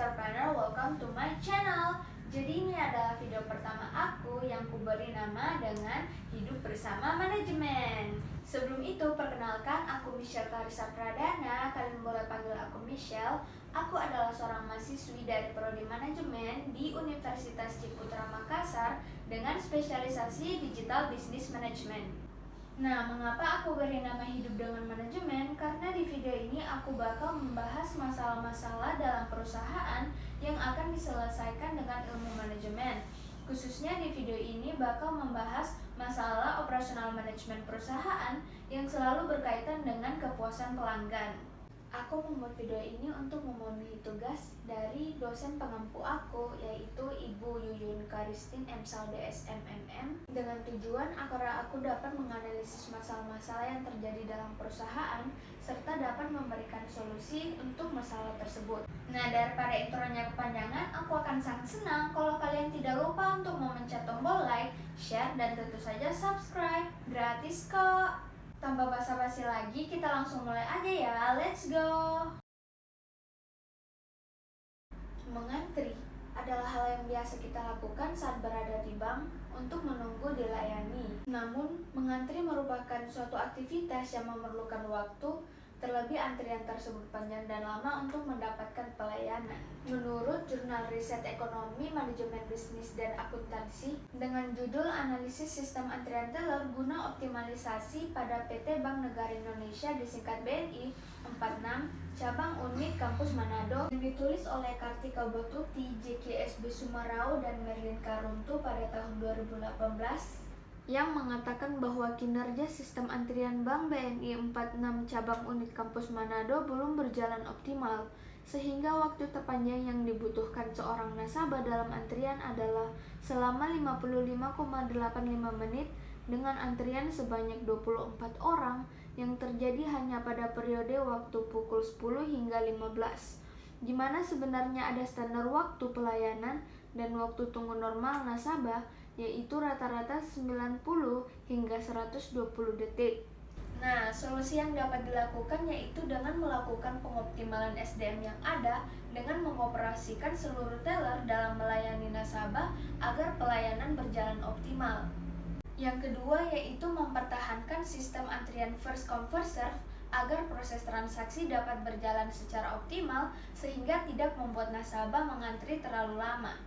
entrepreneur, welcome to my channel. Jadi ini adalah video pertama aku yang kuberi nama dengan Hidup Bersama Manajemen. Sebelum itu, perkenalkan, aku Michelle Clarissa Pradana. Kalian boleh panggil aku Michelle. Aku adalah seorang mahasiswi dari Prodi Manajemen di Universitas Ciputra Makassar dengan spesialisasi Digital Business Management. Nah, mengapa aku beri nama Hidup dengan Manajemen? Karena di video ini aku bakal membahas masalah-masalah dalam perusahaan yang akan diselesaikan dengan ilmu manajemen. Khususnya di video ini bakal membahas masalah operasional manajemen perusahaan yang selalu berkaitan dengan kepuasan pelanggan. Aku membuat video ini untuk memenuhi tugas dari dosen pengampu aku, yaitu Ibu Yuyun Karistin MSal DSMMM, dengan tujuan agar aku dapat menganalisis masalah-masalah yang terjadi dalam perusahaan serta dapat memberikan solusi untuk masalah tersebut. Nah, daripada intronya kepanjangan, aku akan sangat senang kalau kalian tidak lupa untuk memencet tombol like, share, dan tentu saja subscribe. Gratis kok. Tanpa basa-basi lagi, kita langsung mulai aja ya. Let's go! Mengantri adalah hal yang biasa kita lakukan saat berada di bank untuk menunggu dilayani. Namun, mengantri merupakan suatu aktivitas yang memerlukan waktu, terlebih antrian tersebut panjang dan lama untuk mendapatkan pelayanan. Menurut jurnal riset ekonomi, manajemen bisnis dan akuntansi dengan judul Analisis Sistem Antrian Teller Guna Optimalisasi pada PT Bank Negara Indonesia disingkat BNI 46 Cabang Unit Kampus Manado yang ditulis oleh Kartika Botuti, JKSB Sumarau dan Merlin Karuntu pada tahun 2018 yang mengatakan bahwa kinerja sistem antrian Bank BNI 46 Cabang Unit Kampus Manado belum berjalan optimal, sehingga waktu terpanjang yang dibutuhkan seorang nasabah dalam antrian adalah selama 55,85 menit dengan antrian sebanyak 24 orang yang terjadi hanya pada periode waktu pukul 10 hingga 15, di mana sebenarnya ada standar waktu pelayanan dan waktu tunggu normal nasabah, yaitu rata-rata 90 hingga 120 detik. Nah, solusi yang dapat dilakukan yaitu dengan melakukan pengoptimalan SDM yang ada dengan mengoperasikan seluruh teller dalam melayani nasabah agar pelayanan berjalan optimal. Yang kedua yaitu mempertahankan sistem antrian first come first serve agar proses transaksi dapat berjalan secara optimal sehingga tidak membuat nasabah mengantri terlalu lama.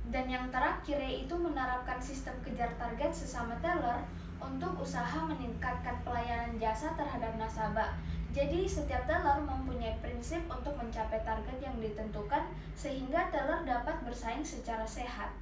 Dan yang terakhir yaitu menerapkan sistem kejar target sesama teller untuk usaha meningkatkan pelayanan jasa terhadap nasabah. Jadi setiap teller mempunyai prinsip untuk mencapai target yang ditentukan sehingga teller dapat bersaing secara sehat.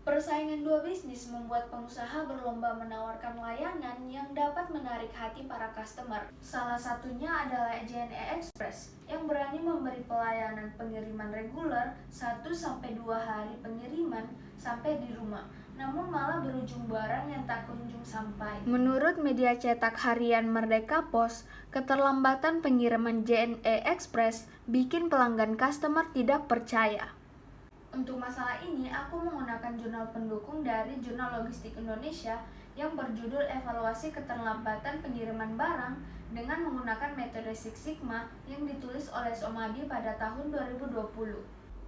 Persaingan dua bisnis membuat pengusaha berlomba menawarkan layanan yang dapat menarik hati para customer. Salah satunya adalah JNE Express yang berani memberi pelayanan pengiriman reguler 1-2 hari pengiriman sampai di rumah, namun malah berujung barang yang tak kunjung sampai. Menurut media cetak harian Merdeka Pos, keterlambatan pengiriman JNE Express bikin pelanggan customer tidak percaya. Untuk masalah ini, aku menggunakan jurnal pendukung dari Jurnal Logistik Indonesia yang berjudul Evaluasi Keterlambatan Pengiriman Barang dengan menggunakan metode Six Sigma yang ditulis oleh Somadi pada tahun 2020.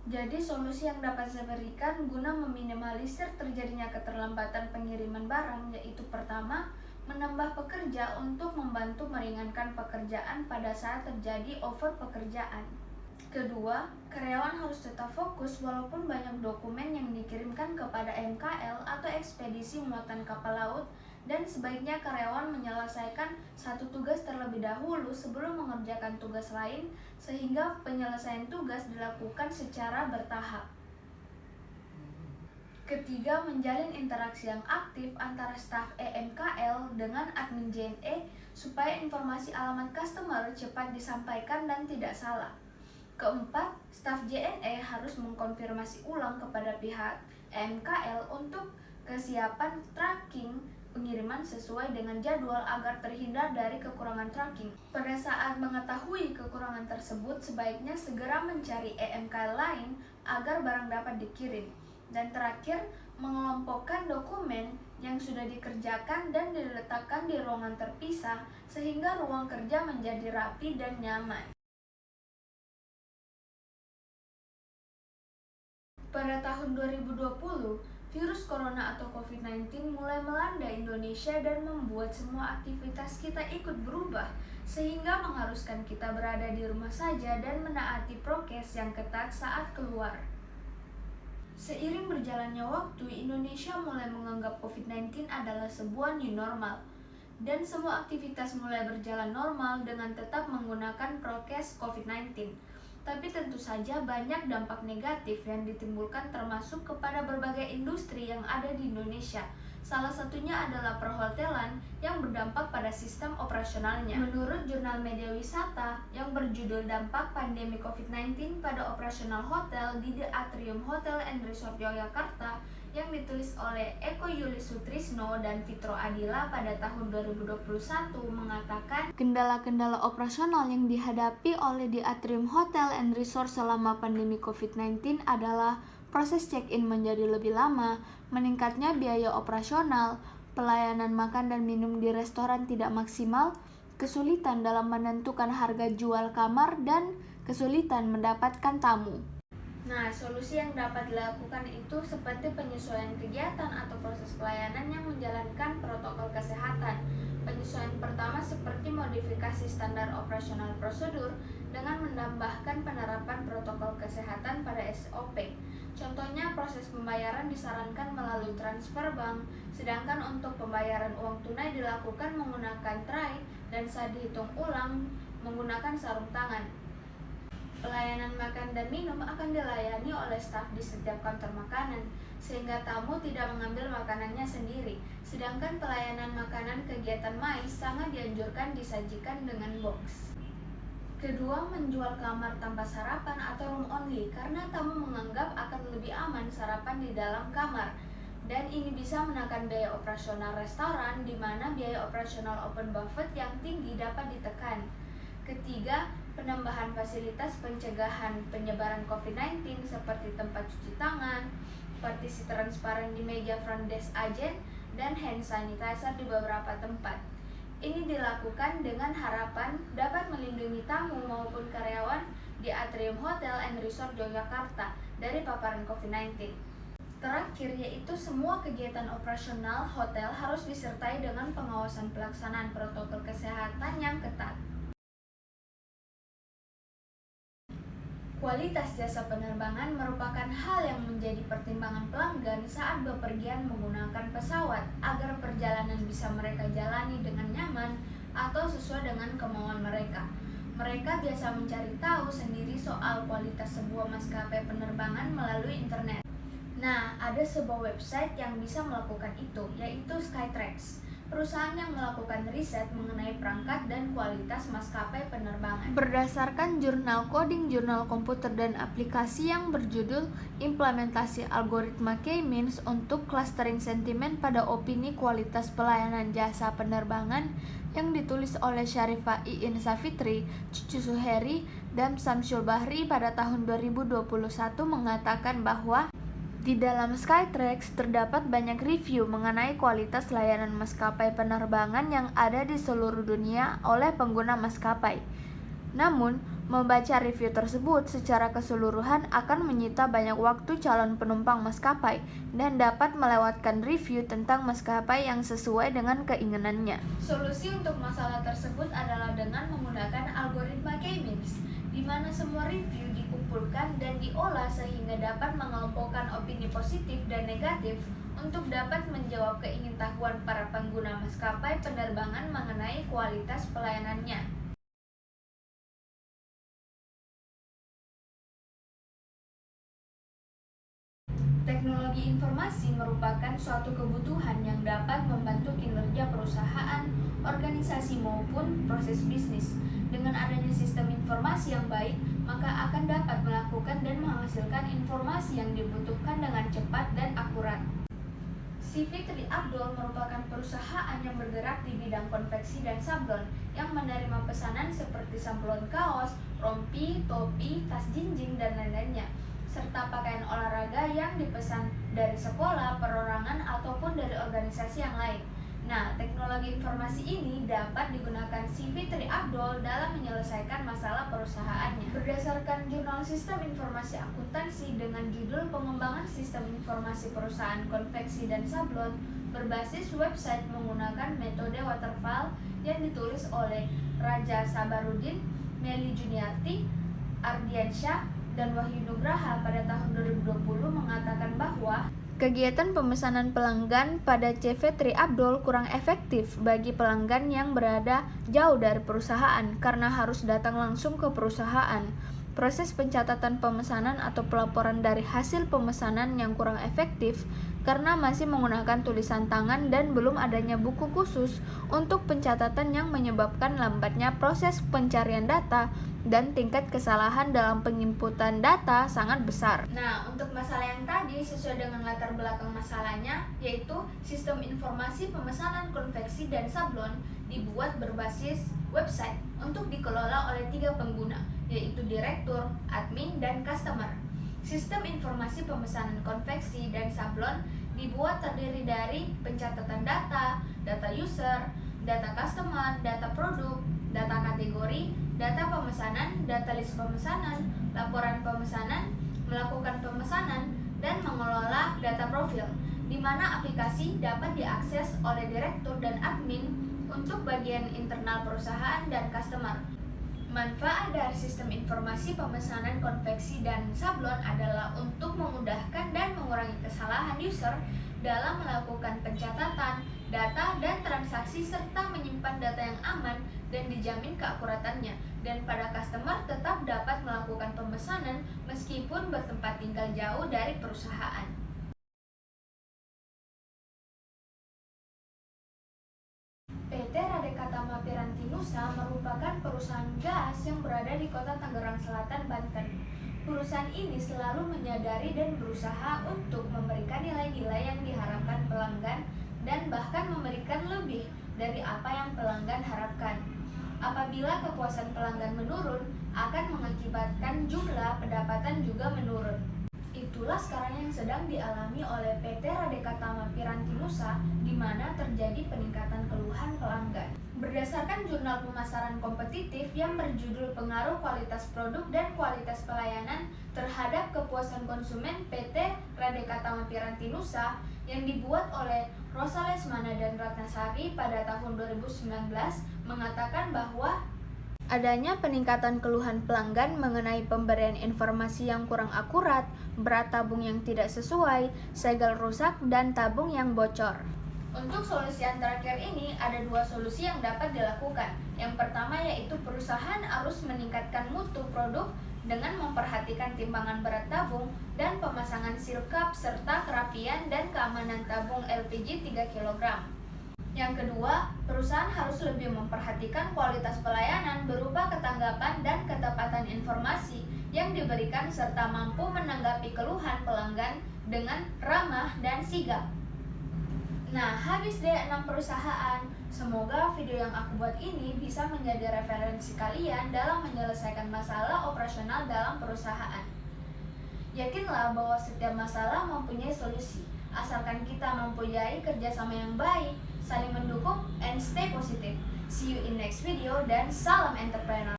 Jadi solusi yang dapat saya berikan guna meminimalisir terjadinya keterlambatan pengiriman barang yaitu pertama, menambah pekerja untuk membantu meringankan pekerjaan pada saat terjadi over pekerjaan. Kedua, karyawan harus tetap fokus walaupun banyak dokumen yang dikirimkan kepada MKL atau ekspedisi muatan kapal laut dan sebaiknya karyawan menyelesaikan satu tugas terlebih dahulu sebelum mengerjakan tugas lain sehingga penyelesaian tugas dilakukan secara bertahap. Ketiga, menjalin interaksi yang aktif antara staf EMKL dengan admin JNE supaya informasi alamat customer cepat disampaikan dan tidak salah. Keempat, staf JNE harus mengkonfirmasi ulang kepada pihak EMKL untuk kesiapan tracking pengiriman sesuai dengan jadwal agar terhindar dari kekurangan tracking. Pada saat mengetahui kekurangan tersebut, sebaiknya segera mencari EMKL lain agar barang dapat dikirim. Dan terakhir, mengelompokkan dokumen yang sudah dikerjakan dan diletakkan di ruangan terpisah sehingga ruang kerja menjadi rapi dan nyaman. Pada tahun 2020, virus corona atau COVID-19 mulai melanda Indonesia dan membuat semua aktivitas kita ikut berubah, sehingga mengharuskan kita berada di rumah saja dan menaati prokes yang ketat saat keluar. Seiring berjalannya waktu, Indonesia mulai menganggap COVID-19 adalah sebuah new normal, dan semua aktivitas mulai berjalan normal dengan tetap menggunakan prokes COVID-19. Tapi tentu saja banyak dampak negatif yang ditimbulkan termasuk kepada berbagai industri yang ada di Indonesia. Salah satunya adalah perhotelan yang berdampak pada sistem operasionalnya. Menurut jurnal media wisata yang berjudul Dampak Pandemi COVID-19 pada Operasional Hotel di The Atrium Hotel and Resort Yogyakarta yang ditulis oleh Eko Yuli Sutrisno dan Fitro Adila pada tahun 2021 mengatakan kendala-kendala operasional yang dihadapi oleh The Atrium Hotel and Resort selama pandemi COVID-19 adalah proses check-in menjadi lebih lama, meningkatnya biaya operasional, pelayanan makan dan minum di restoran tidak maksimal, kesulitan dalam menentukan harga jual kamar, dan kesulitan mendapatkan tamu. Nah, solusi yang dapat dilakukan itu seperti penyesuaian kegiatan atau proses pelayanan yang menjalankan protokol kesehatan. Penyesuaian pertama seperti modifikasi standar operasional prosedur dengan menambahkan penerapan protokol kesehatan pada SOP. Contohnya, proses pembayaran disarankan melalui transfer bank, sedangkan untuk pembayaran uang tunai dilakukan menggunakan tray dan saat dihitung ulang menggunakan sarung tangan. Pelayanan makan dan minum akan dilayani oleh staf di setiap kantor makanan, sehingga tamu tidak mengambil makanannya sendiri. Sedangkan pelayanan makanan kegiatan MICE sangat dianjurkan disajikan dengan box. Kedua, menjual kamar tanpa sarapan atau room only, karena tamu menganggap akan lebih aman sarapan di dalam kamar. Dan ini bisa menekan biaya operasional restoran, di mana biaya operasional open buffet yang tinggi dapat ditekan. Ketiga, penambahan fasilitas pencegahan penyebaran COVID-19 seperti tempat cuci tangan, partisi transparan di meja front desk agent, dan hand sanitizer di beberapa tempat. Ini dilakukan dengan harapan dapat melindungi tamu maupun karyawan di Atrium Hotel and Resort Yogyakarta dari paparan COVID-19. Terakhir, yaitu semua kegiatan operasional hotel harus disertai dengan pengawasan pelaksanaan protokol kesehatan yang ketat. Kualitas jasa penerbangan merupakan hal yang menjadi pertimbangan pelanggan saat bepergian menggunakan pesawat agar perjalanan bisa mereka jalani dengan nyaman atau sesuai dengan kemauan mereka. Mereka biasa mencari tahu sendiri soal kualitas sebuah maskapai penerbangan melalui internet. Nah, ada sebuah website yang bisa melakukan itu, yaitu Skytrax, perusahaan yang melakukan riset mengenai perangkat dan kualitas maskapai penerbangan. Berdasarkan jurnal coding jurnal komputer dan aplikasi yang berjudul Implementasi Algoritma K-means untuk Clustering Sentimen pada Opini Kualitas Pelayanan Jasa Penerbangan yang ditulis oleh Syarifah Iin Safitri, Cucu Suheri, dan Samsul Bahri pada tahun 2021 mengatakan bahwa di dalam Skytrax terdapat banyak review mengenai kualitas layanan maskapai penerbangan yang ada di seluruh dunia oleh pengguna maskapai. Namun, membaca review tersebut secara keseluruhan akan menyita banyak waktu calon penumpang maskapai dan dapat melewatkan review tentang maskapai yang sesuai dengan keinginannya. Solusi untuk masalah tersebut adalah dengan menggunakan algoritma K-means, di mana semua review dikumpulkan dan diolah sehingga dapat mengelompokkan opini positif dan negatif untuk dapat menjawab keingintahuan para pengguna maskapai penerbangan mengenai kualitas pelayanannya. Teknologi informasi merupakan suatu kebutuhan yang dapat membantu kinerja perusahaan, organisasi maupun proses bisnis. Dengan adanya sistem informasi yang baik, maka akan dapat melakukan dan menghasilkan informasi yang dibutuhkan dengan cepat dan akurat. Si Fitri Abdul merupakan perusahaan yang bergerak di bidang konveksi dan sablon yang menerima pesanan seperti sablon kaos, rompi, topi, tas jinjing, dan lain-lainnya. serta pakaian olahraga yang dipesan dari sekolah, perorangan, ataupun dari organisasi yang lain. Nah, teknologi informasi ini dapat digunakan si Fitri Abdul dalam menyelesaikan masalah perusahaannya. Berdasarkan jurnal Sistem Informasi Akuntansi dengan judul Pengembangan Sistem Informasi Perusahaan Konveksi dan Sablon berbasis website menggunakan metode waterfall yang ditulis oleh Raja Sabarudin, Meli Juniarti, Ardiansyah, dan Wahyu Nugraha pada tahun 2020 mengatakan bahwa kegiatan pemesanan pelanggan pada CV Tri Abdul kurang efektif bagi pelanggan yang berada jauh dari perusahaan karena harus datang langsung ke perusahaan. Proses pencatatan pemesanan atau pelaporan dari hasil pemesanan yang kurang efektif karena masih menggunakan tulisan tangan dan belum adanya buku khusus untuk pencatatan yang menyebabkan lambatnya proses pencarian data dan tingkat kesalahan dalam penginputan data sangat besar. Nah, untuk masalah yang tadi sesuai dengan latar belakang masalahnya, yaitu sistem informasi pemesanan konveksi dan sablon dibuat berbasis website untuk dikelola oleh 3 pengguna, yaitu direktur, admin, dan customer. Sistem informasi pemesanan konveksi dan sablon dibuat terdiri dari pencatatan data, data user, data customer, data produk, data kategori, data pemesanan, data list pemesanan, laporan pemesanan, melakukan pemesanan, dan mengelola data profil, di mana aplikasi dapat diakses oleh direktur dan admin untuk bagian internal perusahaan dan customer. Manfaat dari sistem informasi pemesanan konveksi dan sablon adalah untuk memudahkan dan mengurangi kesalahan user dalam melakukan pencatatan, data, dan transaksi serta menyimpan data yang aman dan dijamin keakuratannya. Dan pada customer tetap dapat melakukan pemesanan meskipun bertempat tinggal jauh dari perusahaan. PT Radeka Tama Piranti Nusa merupakan perusahaan gas yang berada di kota Tangerang Selatan, Banten. Perusahaan ini selalu menyadari dan berusaha untuk memberikan nilai-nilai yang diharapkan pelanggan dan bahkan memberikan lebih dari apa yang pelanggan harapkan. Apabila kepuasan pelanggan menurun, akan mengakibatkan jumlah pendapatan juga menurun. Itulah sekarang yang sedang dialami oleh PT Radeka Tama Piranti Nusa, di mana terjadi peningkatan keluhan pelanggan. Berdasarkan jurnal pemasaran kompetitif yang berjudul Pengaruh Kualitas Produk dan Kualitas Pelayanan terhadap Kepuasan Konsumen PT Radeka Tama Piranti Nusa yang dibuat oleh Rosa Lesmana dan Ratnasari pada tahun 2019 mengatakan bahwa adanya peningkatan keluhan pelanggan mengenai pemberian informasi yang kurang akurat, berat tabung yang tidak sesuai, segel rusak, dan tabung yang bocor. Untuk solusi yang terakhir ini, ada 2 solusi yang dapat dilakukan. Yang pertama yaitu perusahaan harus meningkatkan mutu produk dengan memperhatikan timbangan berat tabung dan pemasangan seal cap serta kerapian dan keamanan tabung LPG 3 kg. Yang kedua, perusahaan harus lebih memperhatikan kualitas pelayanan berupa ketanggapan dan ketepatan informasi yang diberikan serta mampu menanggapi keluhan pelanggan dengan ramah dan sigap. Nah, habis deh 6 perusahaan. Semoga video yang aku buat ini bisa menjadi referensi kalian dalam menyelesaikan masalah operasional dalam perusahaan. Yakinlah bahwa setiap masalah mempunyai solusi, asalkan kita mempunyai kerjasama yang baik, saling mendukung, and stay positive. See you in next video dan salam entrepreneur.